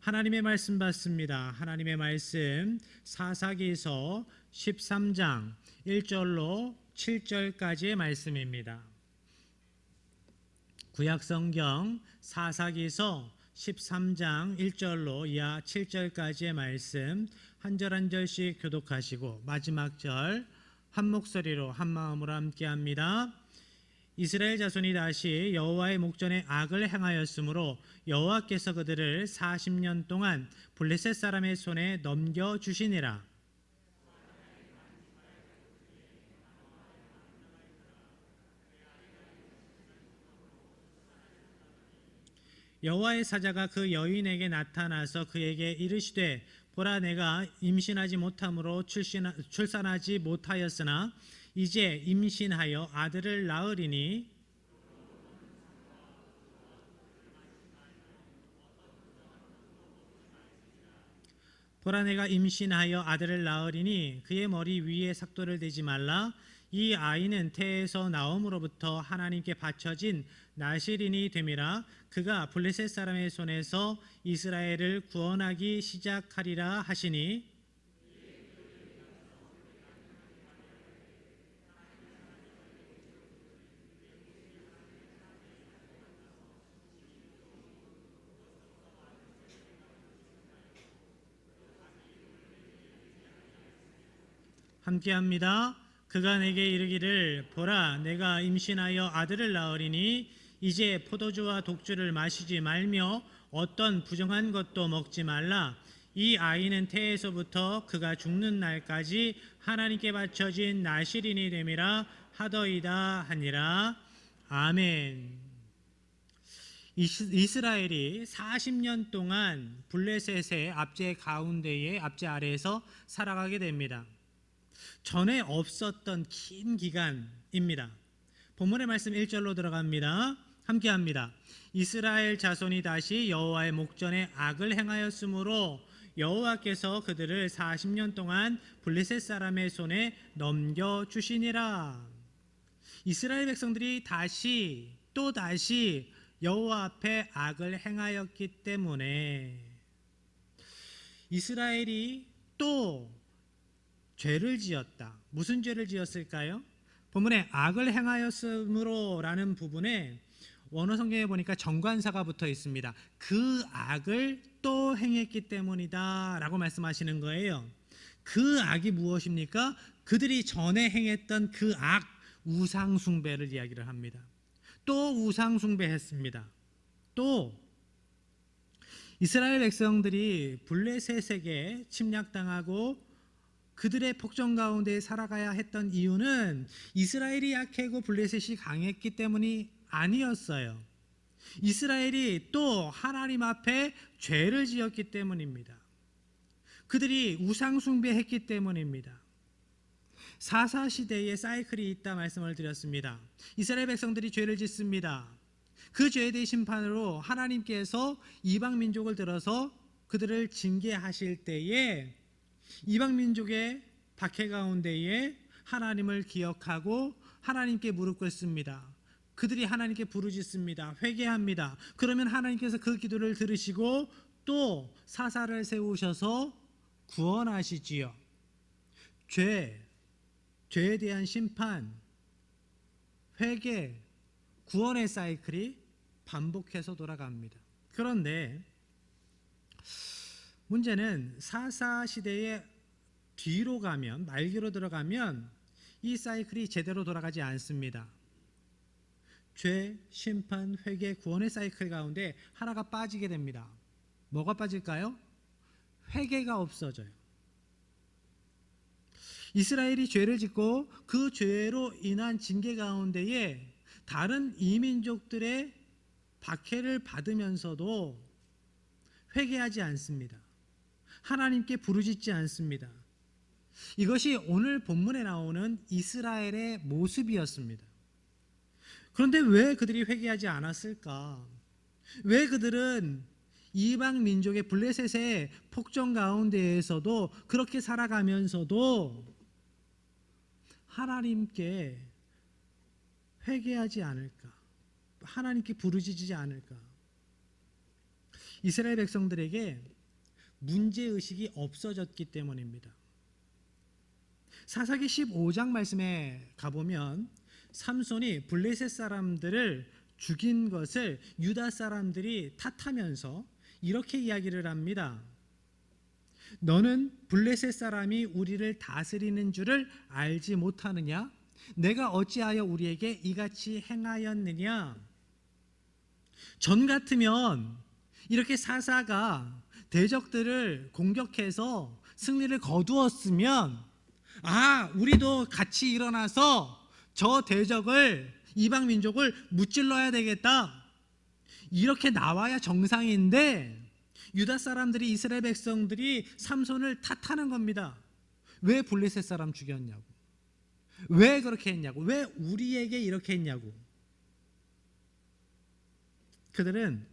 하나님의 말씀 받습니다. 하나님의 말씀 사사기서 13장 1절로 7절까지의 말씀입니다. 구약성경 사사기서 13장 1절로 이하 7절까지의 말씀 한 절 한 절씩 교독하시고 마지막 절 한 목소리로 한 마음으로 함께합니다. 이스라엘 자손이 다시 여호와의 목전에 악을 행하였으므로 여호와께서 그들을 40년 동안 블레셋 사람의 손에 넘겨주시니라. 여호와의 사자가 그 여인에게 나타나서 그에게 이르시되 보라 내가 임신하지 못함으로 출산하지 못하였으나 이제 임신하여 아들을 낳으리니 보라 내가 임신하여 아들을 낳으리니 그의 머리 위에 삭도를 대지 말라. 이 아이는 태에서 나옴으로부터 하나님께 바쳐진 나실인이 됨이라. 그가 블레셋 사람의 손에서 이스라엘을 구원하기 시작하리라 하시니 함께합니다. 그가 내게 이르기를 보라 내가 임신하여 아들을 낳으리니 이제 포도주와 독주를 마시지 말며 어떤 부정한 것도 먹지 말라. 이 아이는 태에서부터 그가 죽는 날까지 하나님께 바쳐진 나실인이 됨이라 하더이다 하니라. 아멘. 이스라엘이 40년 동안 블레셋의 압제 가운데에 압제 아래에서 살아가게 됩니다. 전에 없었던 긴 기간입니다. 본문의 말씀 1절로 들어갑니다. 함께합니다. 이스라엘 자손이 다시 여호와의 목전에 악을 행하였으므로 여호와께서 그들을 40년 동안 블레셋 사람의 손에 넘겨주시니라. 이스라엘 백성들이 또다시 여호와 앞에 악을 행하였기 때문에 이스라엘이 또 죄를 지었다. 무슨 죄를 지었을까요? 본문에 악을 행하였으므로 라는 부분에 원어 성경에 보니까 정관사가 붙어 있습니다. 그 악을 또 행했기 때문이다 라고 말씀하시는 거예요. 그 악이 무엇입니까? 그들이 전에 행했던 그 악, 우상숭배를 이야기를 합니다. 또 우상숭배했습니다. 또 이스라엘 백성들이 블레셋에게 침략당하고 그들의 폭정 가운데 살아가야 했던 이유는 이스라엘이 약하고 블레셋이 강했기 때문이 아니었어요. 이스라엘이 또 하나님 앞에 죄를 지었기 때문입니다. 그들이 우상숭배했기 때문입니다. 사사시대에 사이클이 있다 말씀을 드렸습니다. 이스라엘 백성들이 죄를 짓습니다. 그 죄에 대해 심판으로 하나님께서 이방 민족을 들어서 그들을 징계하실 때에 이방 민족의 박해 가운데에 하나님을 기억하고 하나님께 무릎 꿇습니다. 그들이 하나님께 부르짖습니다. 회개합니다. 그러면 하나님께서 그 기도를 들으시고 또 사사를 세우셔서 구원하시지요. 죄에 대한 심판, 회개, 구원의 사이클이 반복해서 돌아갑니다. 그런데 문제는 사사시대의 뒤로 가면, 말기로 들어가면 이 사이클이 제대로 돌아가지 않습니다. 죄, 심판, 회개, 구원의 사이클 가운데 하나가 빠지게 됩니다. 뭐가 빠질까요? 회개가 없어져요. 이스라엘이 죄를 짓고 그 죄로 인한 징계 가운데에 다른 이민족들의 박해를 받으면서도 회개하지 않습니다. 하나님께 부르짖지 않습니다. 이것이 오늘 본문에 나오는 이스라엘의 모습이었습니다. 그런데 왜 그들이 회개하지 않았을까? 왜 그들은 이방 민족의 블레셋의 폭정 가운데에서도 그렇게 살아가면서도 하나님께 회개하지 않을까? 하나님께 부르짖지 않을까? 이스라엘 백성들에게 문제의식이 없어졌기 때문입니다. 사사기 15장 말씀에 가보면 삼손이 블레셋 사람들을 죽인 것을 유다 사람들이 탓하면서 이렇게 이야기를 합니다. 너는 블레셋 사람이 우리를 다스리는 줄을 알지 못하느냐? 내가 어찌하여 우리에게 이같이 행하였느냐? 전 같으면 이렇게 사사가 대적들을 공격해서 승리를 거두었으면 우리도 같이 일어나서 저 대적을 이방 민족을 무찔러야 되겠다. 이렇게 나와야 정상인데 유다 사람들이 이스라엘 백성들이 삼손을 탓하는 겁니다. 왜 블레셋 사람 죽였냐고. 왜 그렇게 했냐고. 왜 우리에게 이렇게 했냐고. 그들은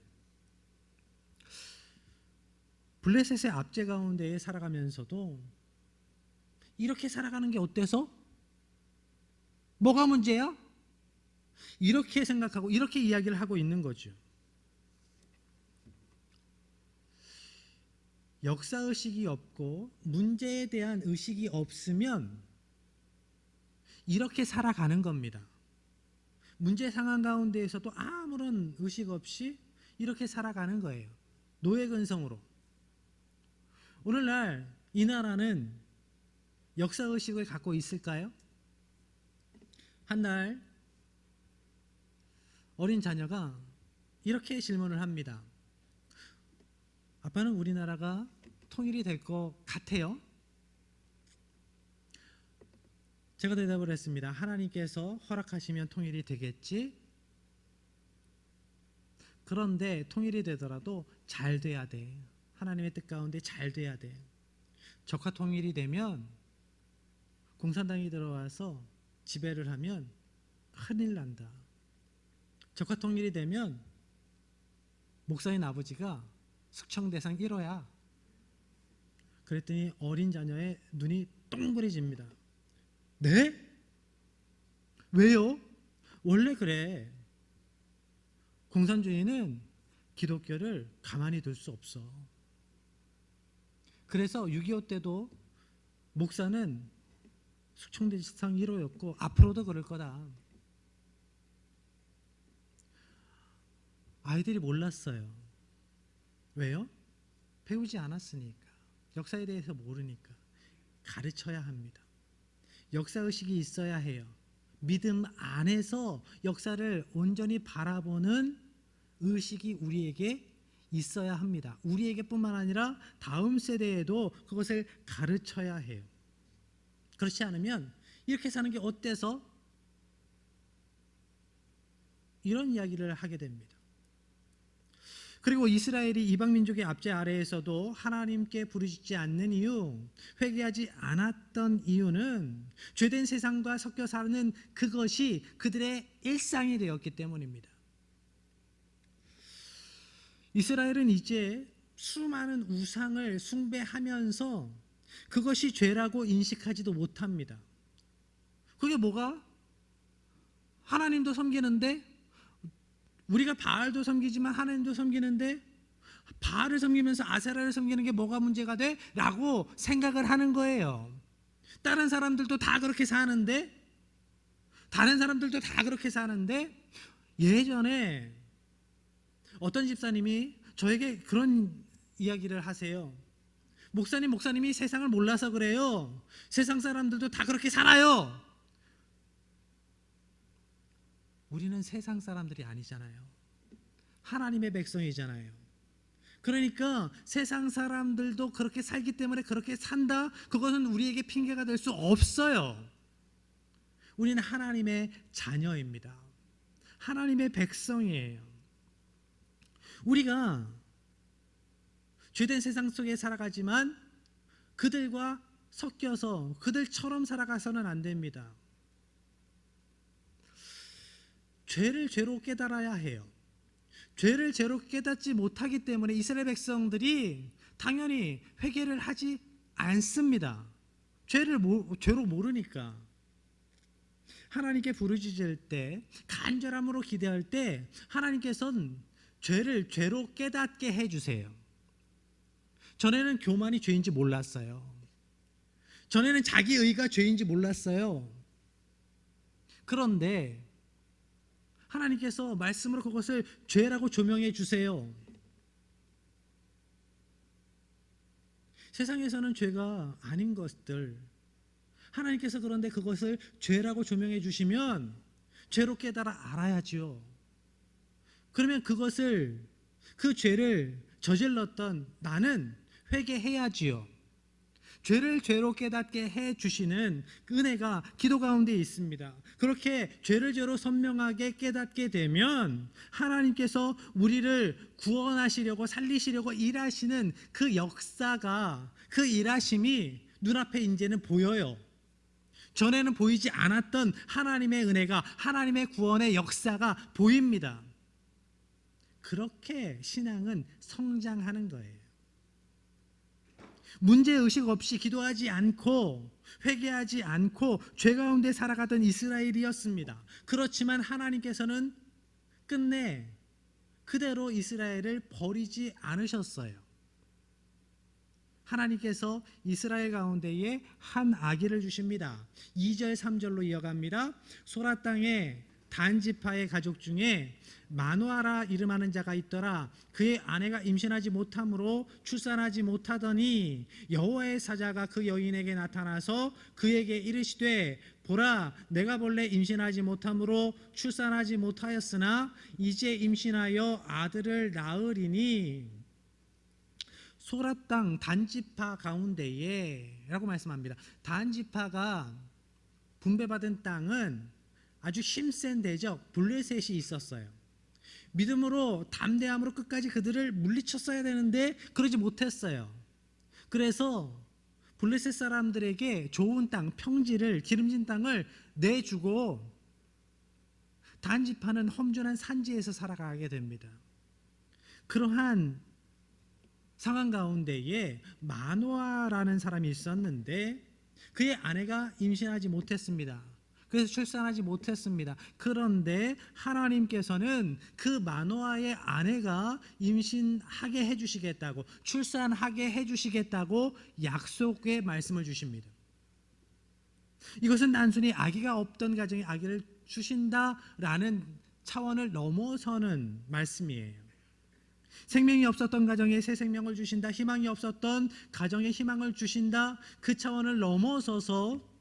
블레셋의 압제 가운데에 살아가면서도 이렇게 살아가는 게 어때서? 뭐가 문제야? 이렇게 생각하고 이렇게 이야기를 하고 있는 거죠. 역사의식이 없고 문제에 대한 의식이 없으면 이렇게 살아가는 겁니다. 문제 상황 가운데에서도 아무런 의식 없이 이렇게 살아가는 거예요. 노예근성으로. 오늘날 이 나라는 역사의식을 갖고 있을까요? 한날 어린 자녀가 이렇게 질문을 합니다. 아빠는 우리나라가 통일이 될 것 같아요? 제가 대답을 했습니다. 하나님께서 허락하시면 통일이 되겠지? 그런데 통일이 되더라도 잘 돼야 돼. 하나님의 뜻 가운데 잘 돼야 돼. 적화 통일이 되면 공산당이 들어와서 지배를 하면 큰일 난다. 적화 통일이 되면 목사인 아버지가 숙청대상 1호야. 그랬더니 어린 자녀의 눈이 동그래집니다. 네? 왜요? 원래 그래. 공산주의는 기독교를 가만히 둘 수 없어. 그래서 6.25 때도 목사는 숙청대상 1호였고 앞으로도 그럴 거다. 아이들이 몰랐어요. 왜요? 배우지 않았으니까. 역사에 대해서 모르니까. 가르쳐야 합니다. 역사의식이 있어야 해요. 믿음 안에서 역사를 온전히 바라보는 의식이 우리에게 있어야 합니다. 우리에게 뿐만 아니라 다음 세대에도 그것을 가르쳐야 해요. 그렇지 않으면 이렇게 사는 게 어때서? 이런 이야기를 하게 됩니다. 그리고 이스라엘이 이방민족의 압제 아래에서도 하나님께 부르짖지 않는 이유, 회개하지 않았던 이유는 죄된 세상과 섞여 사는 그것이 그들의 일상이 되었기 때문입니다. 이스라엘은 이제 수많은 우상을 숭배하면서 그것이 죄라고 인식하지도 못합니다. 그게 뭐가? 하나님도 섬기는데 우리가 바알도 섬기지만 하나님도 섬기는데 바알을 섬기면서 아세라를 섬기는 게 뭐가 문제가 돼? 라고 생각을 하는 거예요. 다른 사람들도 다 그렇게 사는데 다른 사람들도 다 그렇게 사는데 예전에 어떤 집사님이 저에게 그런 이야기를 하세요. 목사님이 세상을 몰라서 그래요. 세상 사람들도 다 그렇게 살아요. 우리는 세상 사람들이 아니잖아요. 하나님의 백성이잖아요. 그러니까 세상 사람들도 그렇게 살기 때문에 그렇게 산다? 그것은 우리에게 핑계가 될 수 없어요. 우리는 하나님의 자녀입니다. 하나님의 백성이에요. 우리가 죄된 세상 속에 살아가지만 그들과 섞여서 그들처럼 살아가서는 안 됩니다. 죄를 죄로 깨달아야 해요. 죄를 죄로 깨닫지 못하기 때문에 이스라엘 백성들이 당연히 회개를 하지 않습니다. 죄를 죄로 모르니까. 하나님께 부르짖을 때, 간절함으로 기대할 때 하나님께서는 죄를 죄로 깨닫게 해주세요. 전에는 교만이 죄인지 몰랐어요. 전에는 자기 의가 죄인지 몰랐어요. 그런데 하나님께서 말씀으로 그것을 죄라고 조명해 주세요. 세상에서는 죄가 아닌 것들, 하나님께서 그런데 그것을 죄라고 조명해 주시면 죄로 깨달아 알아야지요. 그러면 그 죄를 저질렀던 나는 회개해야지요. 죄를 죄로 깨닫게 해 주시는 은혜가 기도 가운데 있습니다. 그렇게 죄를 죄로 선명하게 깨닫게 되면 하나님께서 우리를 구원하시려고 살리시려고 일하시는 그 역사가, 그 일하심이 눈앞에 이제는 보여요. 전에는 보이지 않았던 하나님의 은혜가, 하나님의 구원의 역사가 보입니다. 그렇게 신앙은 성장하는 거예요. 문제의식 없이 기도하지 않고 회개하지 않고 죄 가운데 살아가던 이스라엘이었습니다. 그렇지만 하나님께서는 끝내 그대로 이스라엘을 버리지 않으셨어요. 하나님께서 이스라엘 가운데에 한 아기를 주십니다. 2절 3절로 이어갑니다. 소라 땅에 단 지파의 가족 중에 마누아라 이름하는 자가 있더라. 그의 아내가 임신하지 못함으로 출산하지 못하더니 여호와의 사자가 그 여인에게 나타나서 그에게 이르시되 보라, 내가 본래 임신하지 못함으로 출산하지 못하였으나 이제 임신하여 아들을 낳으리니 소라 땅 단지파 가운데에 라고 말씀합니다. 단지파가 분배받은 땅은 아주 힘센 대적 블레셋이 있었어요. 믿음으로 담대함으로 끝까지 그들을 물리쳤어야 되는데 그러지 못했어요. 그래서 블레셋 사람들에게 좋은 땅, 평지를, 기름진 땅을 내주고 단지파는 험준한 산지에서 살아가게 됩니다. 그러한 상황 가운데에 마노아라는 사람이 있었는데 그의 아내가 임신하지 못했습니다. 그래서 출산하지 못했습니다. 그런데 하나님께서는 그 마노아의 아내가 임신하게 해주시겠다고, 출산하게 해주시겠다고 약속의 말씀을 주십니다. 이것은 단순히 아기가 없던 가정에 아기를 주신다라는 차원을 넘어서는 말씀이에요. 생명이 없었던 가정에 새 생명을 주신다, 희망이 없었던 가정에 희망을 주신다, 그 차원을 넘어서서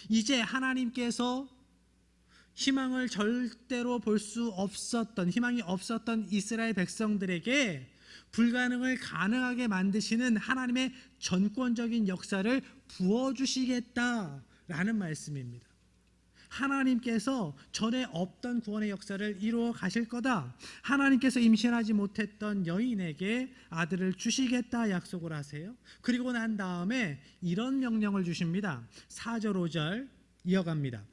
이제 하나님께서 희망을 절대로 볼 수 없었던, 희망이 없었던 이스라엘 백성들에게 불가능을 가능하게 만드시는 하나님의 전권적인 역사를 부어주시겠다라는 말씀입니다. 하나님께서 전에 없던 구원의 역사를 이루어 가실 거다. 하나님께서 임신하지 못했던 여인에게 아들을 주시겠다 약속을 하세요. 그리고 난 다음에 이런 명령을 주십니다. 4절 5절 이어갑니다.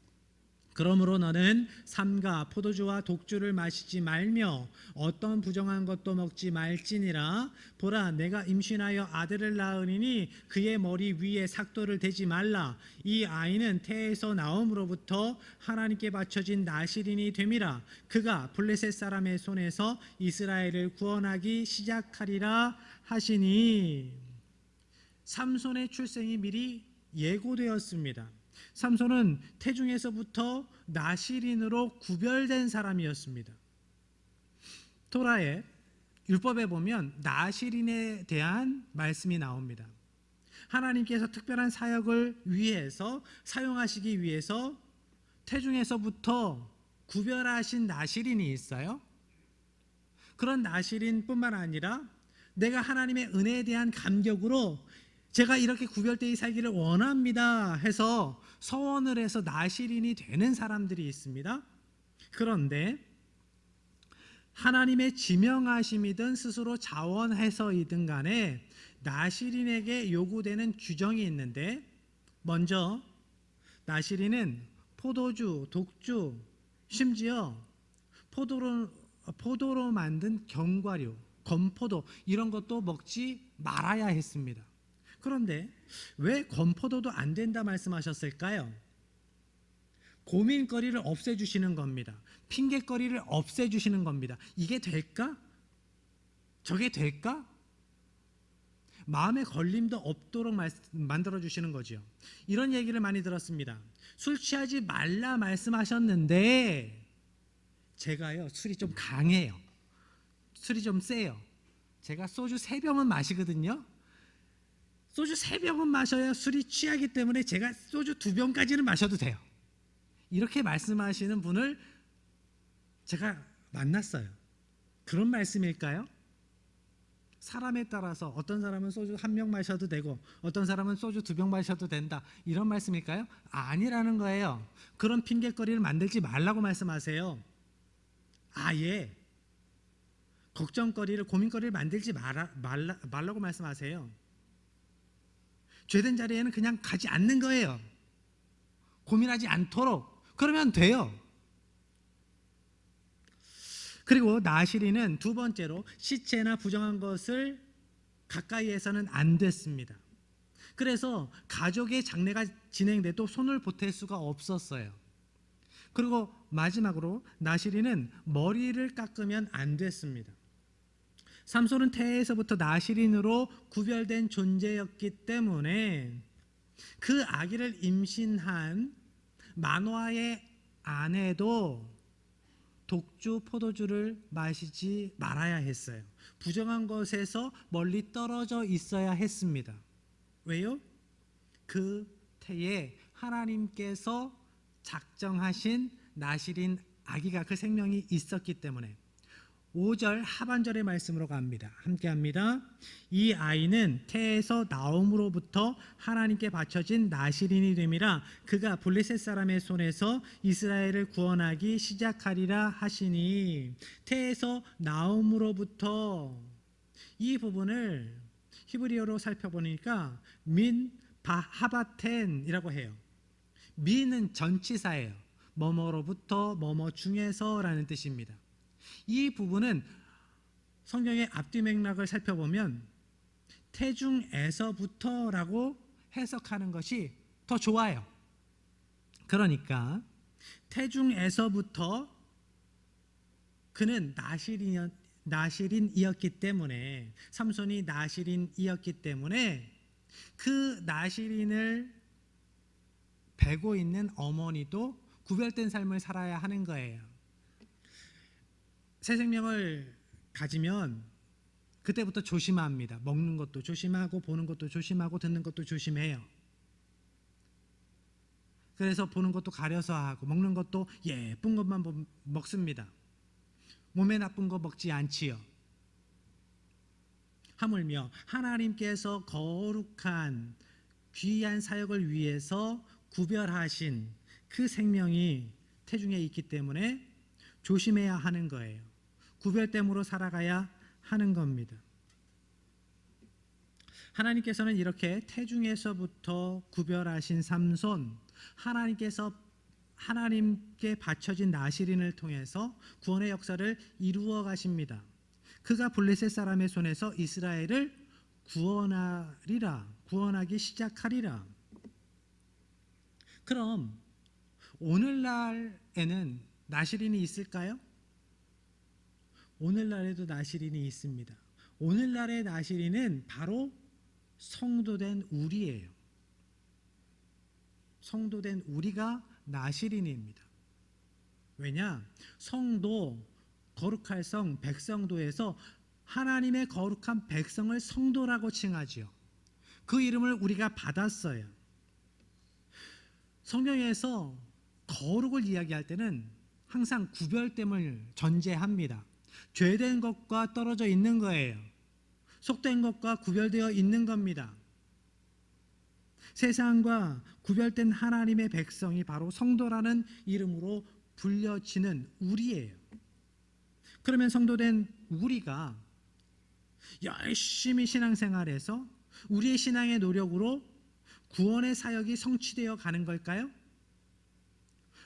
그러므로 너는 삼가 포도주와 독주를 마시지 말며 어떤 부정한 것도 먹지 말지니라. 보라, 내가 임신하여 아들을 낳으리니 그의 머리 위에 삭도를 대지 말라. 이 아이는 태에서 나옴으로부터 하나님께 바쳐진 나실인이 됨이라. 그가 블레셋 사람의 손에서 이스라엘을 구원하기 시작하리라 하시니. 삼손의 출생이 미리 예고되었습니다. 삼손은 태중에서부터 나실인으로 구별된 사람이었습니다. 토라의 율법에 보면 나실인에 대한 말씀이 나옵니다. 하나님께서 특별한 사역을 위해서 사용하시기 위해서 태중에서부터 구별하신 나실인이 있어요. 그런 나실인뿐만 아니라 내가 하나님의 은혜에 대한 감격으로 제가 이렇게 구별되어 살기를 원합니다 해서 서원을 해서 나실인이 되는 사람들이 있습니다. 그런데 하나님의 지명하심이든 스스로 자원해서이든 간에 나실인에게 요구되는 규정이 있는데, 먼저 나실인은 포도주, 독주, 심지어 포도로 만든 견과류, 건포도 이런 것도 먹지 말아야 했습니다. 그런데 왜 건포도도 안 된다 말씀하셨을까요? 고민거리를 없애주시는 겁니다. 핑계거리를 없애주시는 겁니다. 이게 될까? 저게 될까? 마음의 걸림도 없도록 만들어 주시는 거죠. 이런 얘기를 많이 들었습니다. 술 취하지 말라 말씀하셨는데 제가요 술이 좀 강해요. 술이 좀 세요. 제가 소주 3병은 마시거든요. 소주 3병은 마셔야 술이 취하기 때문에 제가 소주 2병까지는 마셔도 돼요. 이렇게 말씀하시는 분을 제가 만났어요. 그런 말씀일까요? 사람에 따라서 어떤 사람은 소주 1병 마셔도 되고 어떤 사람은 소주 2병 마셔도 된다, 이런 말씀일까요? 아니라는 거예요. 그런 핑계거리를 만들지 말라고 말씀하세요. 아예 걱정거리를, 고민거리를 만들지 말라고 말씀하세요. 죄된 자리에는 그냥 가지 않는 거예요. 고민하지 않도록. 그러면 돼요. 그리고 나시린은 두 번째로 시체나 부정한 것을 가까이에서는 안 됐습니다. 그래서 가족의 장례가 진행돼도 손을 보탤 수가 없었어요. 그리고 마지막으로 나시린은 머리를 깎으면 안 됐습니다. 삼손은 태에서부터 나시린으로 구별된 존재였기 때문에 그 아기를 임신한 마노아의 아내도 독주 포도주를 마시지 말아야 했어요. 부정한 것에서 멀리 떨어져 있어야 했습니다. 왜요? 그 태에 하나님께서 작정하신 나시린 아기가, 그 생명이 있었기 때문에. 5절 하반절의 말씀으로 갑니다. 함께 합니다. 이 아이는 태에서 나옴으로부터 하나님께 바쳐진 나시린이 됨이라. 그가 블레셋 사람의 손에서 이스라엘을 구원하기 시작하리라 하시니. 태에서 나옴으로부터, 이 부분을 히브리어로 살펴보니까 민 바하바텐이라고 해요. 민은 전치사예요. 뭐뭐로부터, 뭐뭐 중에서라는 뜻입니다. 이 부분은 성경의 앞뒤 맥락을 살펴보면 태중에서부터라고 해석하는 것이 더 좋아요. 그러니까 태중에서부터 그는 나시린이었기 때문에, 삼손이 나시린이었기 때문에 그 나시린을 베고 있는 어머니도 구별된 삶을 살아야 하는 거예요. 새 생명을 가지면 그때부터 조심합니다. 먹는 것도 조심하고, 보는 것도 조심하고, 듣는 것도 조심해요. 그래서 보는 것도 가려서 하고, 먹는 것도 예쁜 것만 먹습니다. 몸에 나쁜 거 먹지 않지요. 하물며 하나님께서 거룩한 귀한 사역을 위해서 구별하신 그 생명이 태중에 있기 때문에 조심해야 하는 거예요. 구별됨으로 살아가야 하는 겁니다. 하나님께서는 이렇게 태중에서부터 구별하신 삼손, 하나님께 바쳐진 나시린을 통해서 구원의 역사를 이루어 가십니다. 그가 블레셋 사람의 손에서 이스라엘을 구원하기 시작하리라. 그럼 오늘날에는 나시린이 있을까요? 오늘날에도 나시린이 있습니다. 오늘날의 나시린은 바로 성도된 우리예요. 성도된 우리가 나시린입니다. 왜냐? 성도, 거룩할 성, 백성도에서 하나님의 거룩한 백성을 성도라고 칭하지요. 그 이름을 우리가 받았어요. 성경에서 거룩을 이야기할 때는 항상 구별됨을 전제합니다. 죄된 것과 떨어져 있는 거예요. 속된 것과 구별되어 있는 겁니다. 세상과 구별된 하나님의 백성이 바로 성도라는 이름으로 불려지는 우리예요. 그러면 성도된 우리가 열심히 신앙생활해서 우리의 신앙의 노력으로 구원의 사역이 성취되어 가는 걸까요?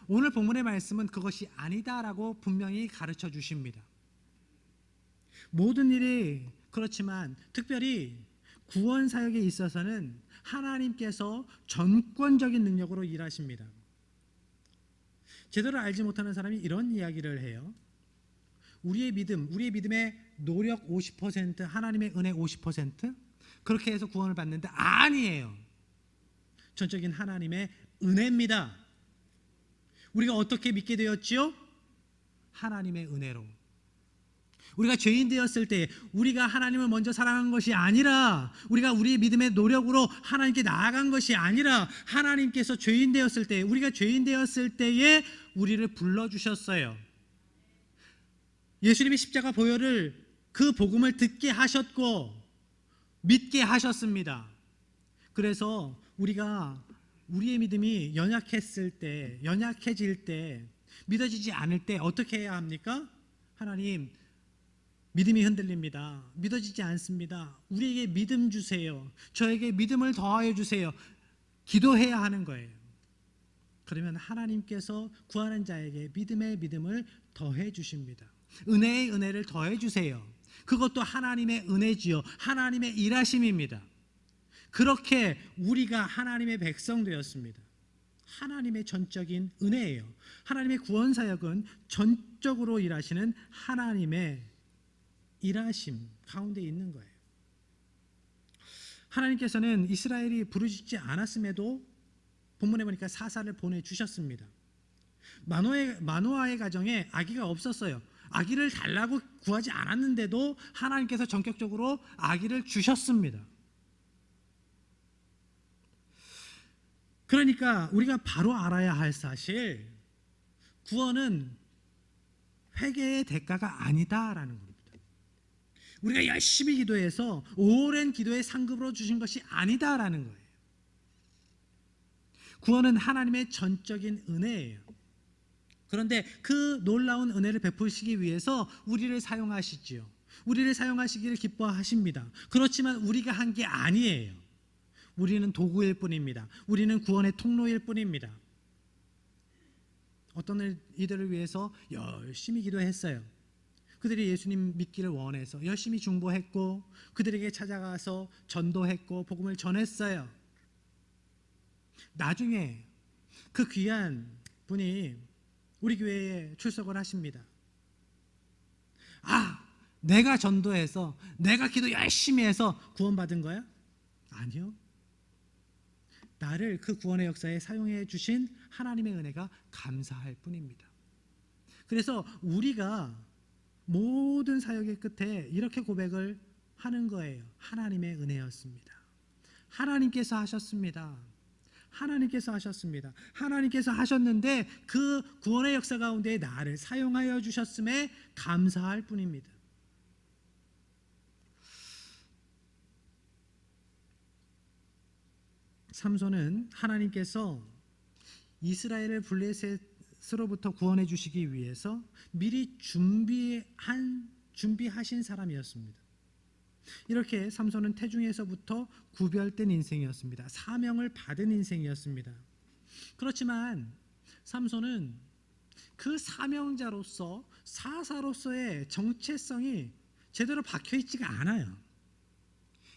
오늘 본문의 말씀은 그것이 아니다라고 분명히 가르쳐 주십니다. 모든 일이 그렇지만 특별히 구원 사역에 있어서는 하나님께서 전권적인 능력으로 일하십니다. 제대로 알지 못하는 사람이 이런 이야기를 해요. 우리의 믿음, 우리의 믿음의 노력 50%, 하나님의 은혜 50%? 그렇게 해서 구원을 받는데 아니에요. 전적인 하나님의 은혜입니다. 우리가 어떻게 믿게 되었지요? 하나님의 은혜로. 우리가 죄인 되었을 때 우리가 하나님을 먼저 사랑한 것이 아니라, 우리가 우리의 믿음의 노력으로 하나님께 나아간 것이 아니라, 하나님께서 죄인 되었을 때, 우리가 죄인 되었을 때에 우리를 불러주셨어요. 예수님이 십자가 보혈을, 그 복음을 듣게 하셨고 믿게 하셨습니다. 그래서 우리가 우리의 믿음이 연약해질 때, 믿어지지 않을 때 어떻게 해야 합니까? 하나님, 믿음이 흔들립니다. 믿어지지 않습니다. 우리에게 믿음 주세요. 저에게 믿음을 더하여 주세요. 기도해야 하는 거예요. 그러면 하나님께서 구하는 자에게 믿음의 믿음을 더해 주십니다. 은혜의 은혜를 더해 주세요. 그것도 하나님의 은혜지요. 하나님의 일하심입니다. 그렇게 우리가 하나님의 백성 되었습니다. 하나님의 전적인 은혜예요. 하나님의 구원 사역은 전적으로 일하시는 하나님의 일하심 가운데 있는 거예요. 하나님께서는 이스라엘이 부르짖지 않았음에도 본문에 보니까 사사를 보내주셨습니다. 마노아의 가정에 아기가 없었어요. 아기를 달라고 구하지 않았는데도 하나님께서 전격적으로 아기를 주셨습니다. 그러니까 우리가 바로 알아야 할 사실, 구원은 회개의 대가가 아니다라는 겁니다. 우리가 열심히 기도해서 오랜 기도의 상급으로 주신 것이 아니다라는 거예요. 구원은 하나님의 전적인 은혜예요. 그런데 그 놀라운 은혜를 베푸시기 위해서 우리를 사용하시지요. 우리를 사용하시기를 기뻐하십니다. 그렇지만 우리가 한 게 아니에요. 우리는 도구일 뿐입니다. 우리는 구원의 통로일 뿐입니다. 어떤 이들을 위해서 열심히 기도했어요. 그들이 예수님 믿기를 원해서 열심히 중보했고, 그들에게 찾아가서 전도했고 복음을 전했어요. 나중에 그 귀한 분이 우리 교회에 출석을 하십니다. 내가 전도해서, 내가 기도 열심히 해서 구원받은 거야? 아니요. 나를 그 구원의 역사에 사용해 주신 하나님의 은혜가 감사할 뿐입니다. 그래서 우리가 모든 사역의 끝에 이렇게 고백을 하는 거예요. 하나님의 은혜였습니다. 하나님께서 하셨습니다. 하나님께서 하셨습니다. 하나님께서 하셨는데 그 구원의 역사 가운데 나를 사용하여 주셨음에 감사할 뿐입니다. 삼손은 하나님께서 이스라엘을 블레셋으로부터 구원해 주시기 위해서 미리 준비하신 사람이었습니다. 이렇게 삼손은 태중에서부터 구별된 인생이었습니다. 사명을 받은 인생이었습니다. 그렇지만 삼손은 그 사명자로서, 사사로서의 정체성이 제대로 박혀있지가 않아요.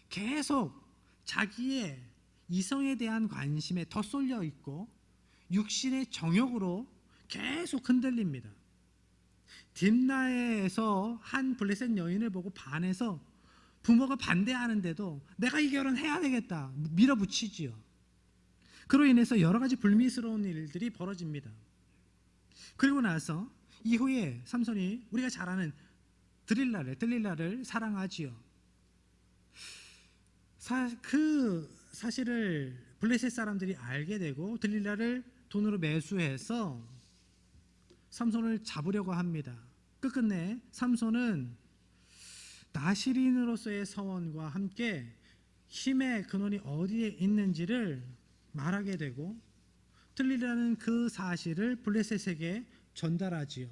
계속 자기의 이성에 대한 관심에 더 쏠려 있고 육신의 정욕으로 계속 흔들립니다. 딥나에서 한 블레셋 여인을 보고 반해서 부모가 반대하는데도 내가 이 결혼 해야 되겠다 밀어붙이지요. 그로 인해서 여러 가지 불미스러운 일들이 벌어집니다. 그리고 나서 이후에 삼손이 우리가 잘 아는 들릴라를 사랑하지요. 그 사실을 블레셋 사람들이 알게 되고 들릴라를 돈으로 매수해서 삼손을 잡으려고 합니다. 끝끝내 삼손은 나시린으로서의 서원과 함께 힘의 근원이 어디에 있는지를 말하게 되고, 들릴라는 그 사실을 블레셋에게 전달하지요.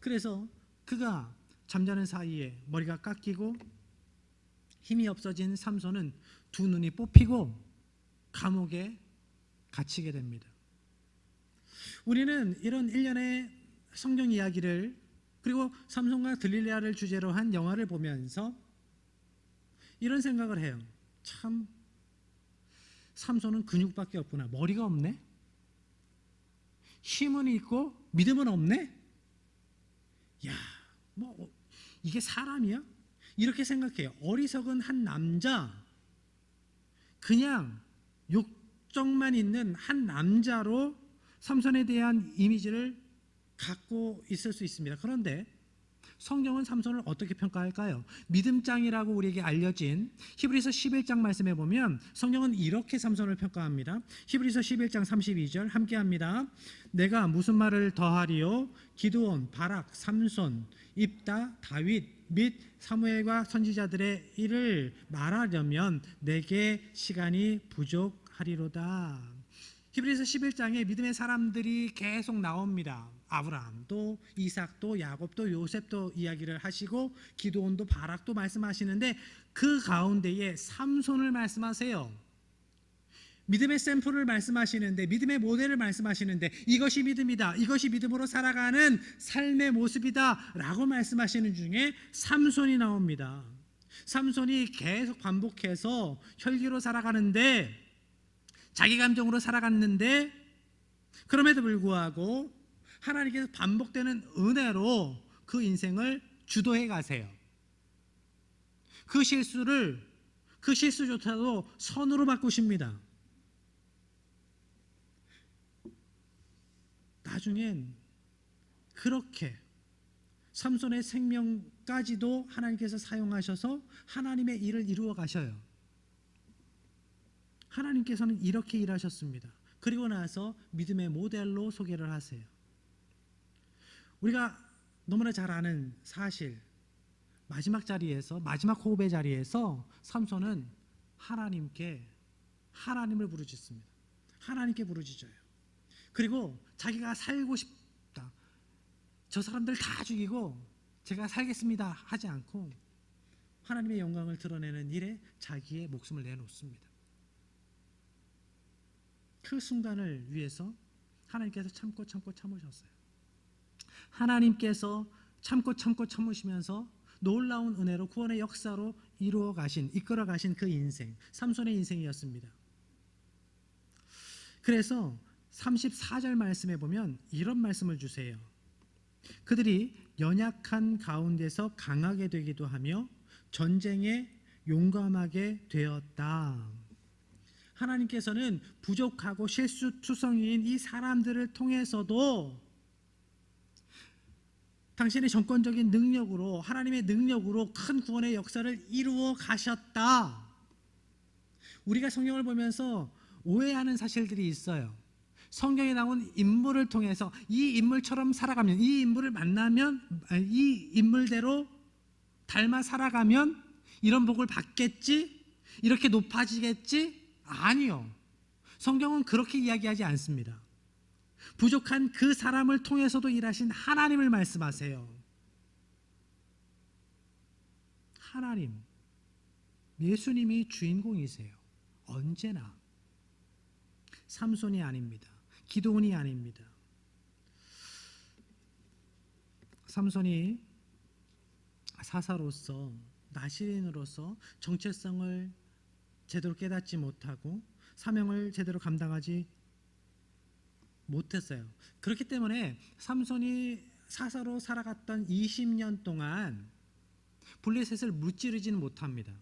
그래서 그가 잠자는 사이에 머리가 깎이고 힘이 없어진 삼손은 두 눈이 뽑히고 감옥에 갇히게 됩니다. 우리는 이런 일련의 성경 이야기를, 그리고 삼손과 들릴라를 주제로 한 영화를 보면서 이런 생각을 해요. 참, 삼손은 근육밖에 없구나. 머리가 없네. 힘은 있고 믿음은 없네. 야, 이게 사람이야? 이렇게 생각해요. 어리석은 한 남자, 그냥 욕정만 있는 한 남자로 삼손에 대한 이미지를 갖고 있을 수 있습니다. 그런데 성경은 삼손을 어떻게 평가할까요? 믿음장이라고 우리에게 알려진 히브리서 11장 말씀에 보면 성경은 이렇게 삼손을 평가합니다. 히브리서 11장 32절 함께합니다. 내가 무슨 말을 더하리요? 기드온, 바락, 삼손, 입다, 다윗 및 사무엘과 선지자들의 일을 말하려면 내게 시간이 부족하리로다. 히브리서 11장에 믿음의 사람들이 계속 나옵니다. 아브라함도, 이삭도, 야곱도, 요셉도 이야기를 하시고 기드온도, 바락도 말씀하시는데 그 가운데에 삼손을 말씀하세요. 믿음의 샘플을 말씀하시는데, 믿음의 모델을 말씀하시는데, 이것이 믿음이다, 이것이 믿음으로 살아가는 삶의 모습이다 라고 말씀하시는 중에 삼손이 나옵니다. 삼손이 계속 반복해서 혈기로 살아가는데, 자기 감정으로 살아갔는데, 그럼에도 불구하고 하나님께서 반복되는 은혜로 그 인생을 주도해 가세요. 그 실수조차도 선으로 바꾸십니다. 나중엔 그렇게 삼손의 생명까지도 하나님께서 사용하셔서 하나님의 일을 이루어 가셔요. 하나님께서는 이렇게 일하셨습니다. 그리고 나서 믿음의 모델로 소개를 하세요. 우리가 너무나 잘 아는 사실, 마지막 호흡의 자리에서 삼손은 하나님을 부르짖습니다. 하나님께 부르짖어요. 그리고 자기가 살고 싶다, 저 사람들 다 죽이고 제가 살겠습니다 하지 않고 하나님의 영광을 드러내는 일에 자기의 목숨을 내놓습니다. 그 순간을 위해서 하나님께서 참으셨어요. 하나님께서 참으시면서 놀라운 은혜로 구원의 역사로 이끌어 가신 그 인생, 삼손의 인생이었습니다. 그래서 34절 말씀에 보면 이런 말씀을 주세요. 그들이 연약한 가운데서 강하게 되기도 하며 전쟁에 용감하게 되었다. 하나님께서는 부족하고 실수투성이인 이 사람들을 통해서도 당신의 정권적인 능력으로, 하나님의 능력으로 큰 구원의 역사를 이루어 가셨다. 우리가 성경을 보면서 오해하는 사실들이 있어요. 성경에 나온 인물을 통해서 이 인물처럼 살아가면, 이 인물을 만나면, 이 인물대로 닮아 살아가면 이런 복을 받겠지? 이렇게 높아지겠지? 아니요. 성경은 그렇게 이야기하지 않습니다. 부족한 그 사람을 통해서도 일하신 하나님을 말씀하세요. 하나님, 예수님이 주인공이세요. 언제나. 삼손이 아닙니다. 기드온이 아닙니다. 삼손이 사사로서, 나시린으로서 정체성을 제대로 깨닫지 못하고 사명을 제대로 감당하지 못했어요. 그렇기 때문에 삼손이 사사로 살아갔던 20년 동안 블레셋을 무찌르지는 못합니다.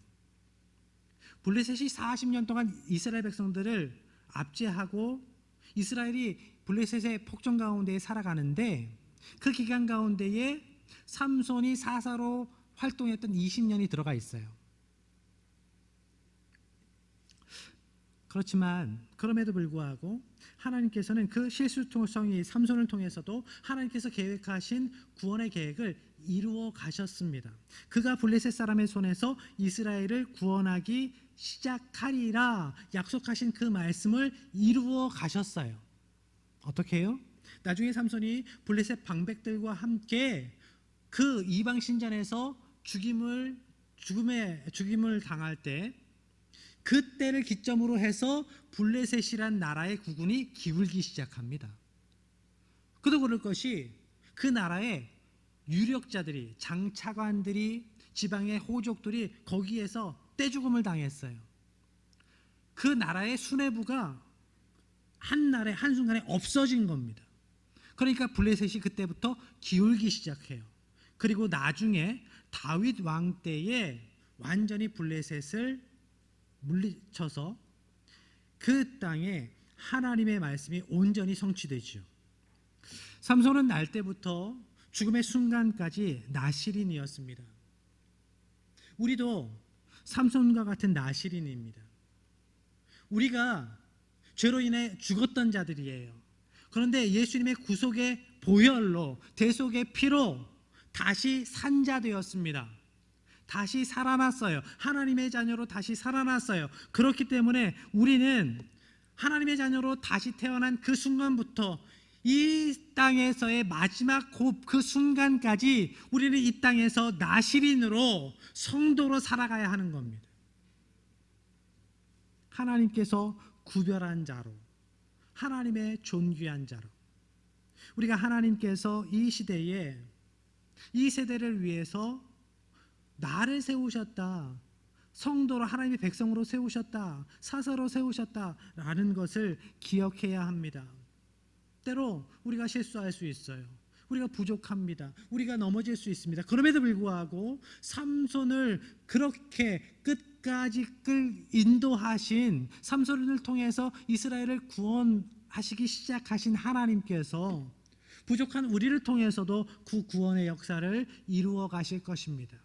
블레셋이 40년 동안 이스라엘 백성들을 압제하고 이스라엘이 블레셋의 폭정 가운데 살아가는데, 그 기간 가운데에 삼손이 사사로 활동했던 20년이 들어가 있어요. 그렇지만 그럼에도 불구하고 하나님께서는 그 실수투성이 삼손을 통해서도 하나님께서 계획하신 구원의 계획을 이루어 가셨습니다. 그가 블레셋 사람의 손에서 이스라엘을 구원하기 시작하리라 약속하신 그 말씀을 이루어 가셨어요. 어떻게 해요? 나중에 삼손이 블레셋 방백들과 함께 그 이방 신전에서 죽임을 당할 때, 그때를 기점으로 해서 블레셋이란 나라의 국운이 기울기 시작합니다. 그도 그럴 것이 그 나라의 유력자들이, 장차관들이, 지방의 호족들이 거기에서 떼죽음을 당했어요. 그 나라의 수뇌부가 한순간에 없어진 겁니다. 그러니까 블레셋이 그때부터 기울기 시작해요. 그리고 나중에 다윗 왕 때에 완전히 블레셋을 물리쳐서 그 땅에 하나님의 말씀이 온전히 성취되죠. 삼손은 날 때부터 죽음의 순간까지 나실인이었습니다. 우리도 삼손과 같은 나실인입니다. 우리가 죄로 인해 죽었던 자들이에요. 그런데 예수님의 구속의 보혈로, 대속의 피로 다시 산자 되었습니다. 다시 살아났어요. 하나님의 자녀로 다시 살아났어요. 그렇기 때문에 우리는 하나님의 자녀로 다시 태어난 그 순간부터 이 땅에서의 마지막 그 순간까지 우리는 이 땅에서 나실인으로 성도로 살아가야 하는 겁니다. 하나님께서 구별한 자로, 하나님의 존귀한 자로, 우리가 하나님께서 이 시대에 이 세대를 위해서 나를 세우셨다, 성도로 하나님의 백성으로 세우셨다, 사사로 세우셨다라는 것을 기억해야 합니다. 때로 우리가 실수할 수 있어요. 우리가 부족합니다. 우리가 넘어질 수 있습니다. 그럼에도 불구하고 삼손을 그렇게 끝까지 인도하신, 삼손을 통해서 이스라엘을 구원하시기 시작하신 하나님께서 부족한 우리를 통해서도 그 구원의 역사를 이루어 가실 것입니다.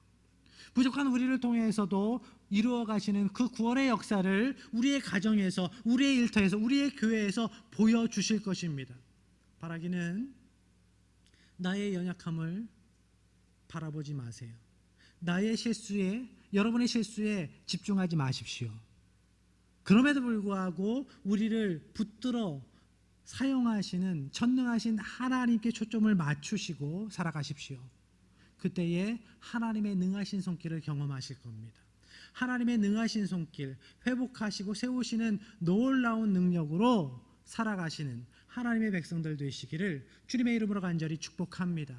부족한 우리를 통해서도 이루어 가시는 그 구원의 역사를 우리의 가정에서, 우리의 일터에서, 우리의 교회에서 보여주실 것입니다. 바라기는 나의 연약함을 바라보지 마세요. 나의 실수에, 여러분의 실수에 집중하지 마십시오. 그럼에도 불구하고 우리를 붙들어 사용하시는 전능하신 하나님께 초점을 맞추시고 살아가십시오. 그때에 하나님의 능하신 손길을 경험하실 겁니다. 하나님의 능하신 손길, 회복하시고 세우시는 놀라운 능력으로 살아가시는 하나님의 백성들 되시기를 주님의 이름으로 간절히 축복합니다.